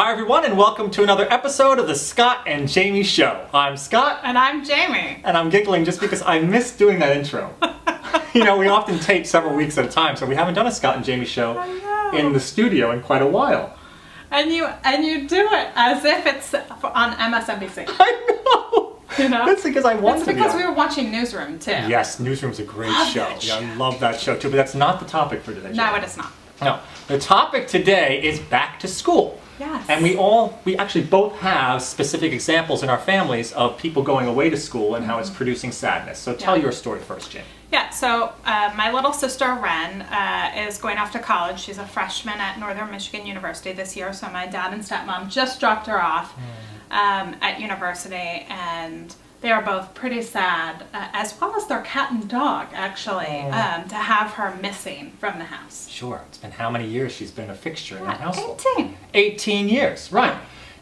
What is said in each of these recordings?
Hi everyone, and welcome to another episode of the Scott and Jaime Show. I'm Scott. And I'm Jaime. And I'm giggling just because I miss doing that intro. You know, we often tape several weeks at a time, so we haven't done a Scott and Jaime Show in the studio in quite a while. And you do it as if it's on MSNBC. I know! You know? That's because I want it's to be because on. we were watching Newsroom too. Yes, Newsroom's a great Love show. that show. I love that show too, but that's not the topic for today. No, it is not. No, the topic today is back to school. Yes. And we actually both have specific examples in our families of people going away to school and how it's producing sadness. So tell your story first, Jane. Yeah, so my little sister Ren is going off to college. She's a freshman at Northern Michigan University this year, so my dad and stepmom just dropped her off at university, and they are both pretty sad, as well as their cat and dog, actually, to have her missing from the house. Sure. It's been how many years she's been a fixture in the household? 18. 18 years, right.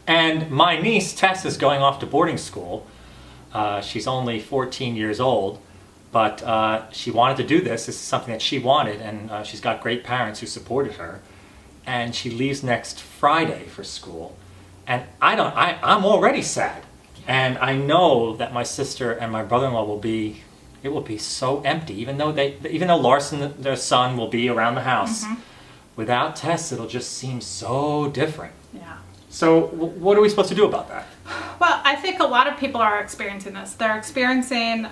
And my niece, Tess, is going off to boarding school. She's only 14 years old, but she wanted to do this. This is something that she wanted, and she's got great parents who supported her. And she leaves next Friday for school. And I'm already sad. And I know that my sister and my brother-in-law will be so empty, even though Larson, their son, will be around the house. Without Tess, it'll just seem so different. Yeah. So what are we supposed to do about that? Well, I think a lot of people are experiencing this. They're experiencing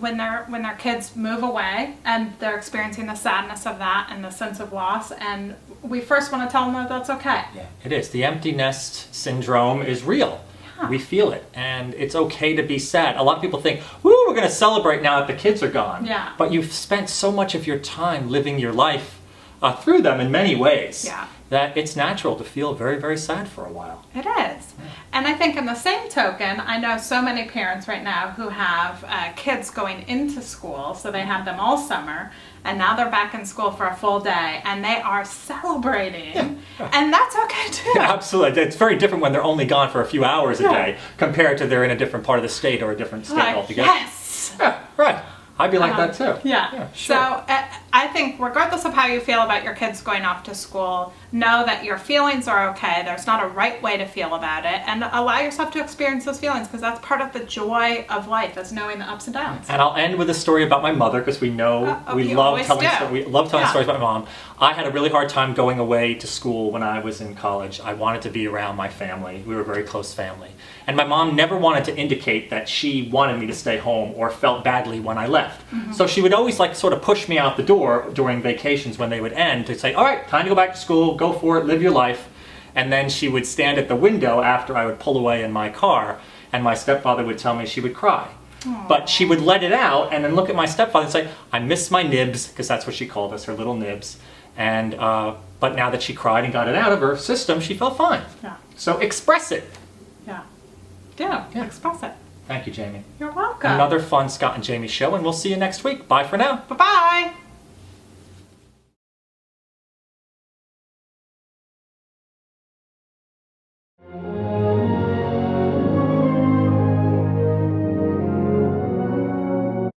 when their kids move away, and they're experiencing the sadness of that and the sense of loss. And we first want to tell them that that's okay. Yeah, it is. The empty nest syndrome is real. We feel it, and it's okay to be sad. A lot of people think, woo, we're going to celebrate now that the kids are gone. Yeah. But you've spent so much of your time living your life through them in many ways that it's natural to feel very, very sad for a while. It is. And I think in the same token, I know so many parents right now who have kids going into school, so they had them all summer, and now they're back in school for a full day, and they are celebrating, and that's okay too. Yeah, absolutely. It's very different when they're only gone for a few hours a day compared to they're in a different part of the state or a different state altogether. Yes! Yeah, right. I'd be like that too. Yeah. Sure. So I think regardless of how you feel about your kids going off to school, know that your feelings are okay. There's not a right way to feel about it, and allow yourself to experience those feelings, because that's part of the joy of life, is knowing the ups and downs. And I'll end with a story about my mother, because we know we love telling stories about my mom. I had a really hard time going away to school when I was in college. I wanted to be around my family. We were a very close family. And my mom never wanted to indicate that she wanted me to stay home or felt badly when I left. So she would always sort of push me out the door during vacations when they would end to say, all right, time to go back to school, go for it, live your life. And then she would stand at the window after I would pull away in my car, and my stepfather would tell me she would cry. Aww. But she would let it out and then look at my stepfather and say, I miss my nibs, because that's what she called us, her little nibs. And but now that she cried and got it out of her system, she felt fine. Yeah. So express it. Yeah, express it. Thank you, Jaime. You're welcome. Another fun Scott and Jaime show, and we'll see you next week. Bye for now. Bye-bye.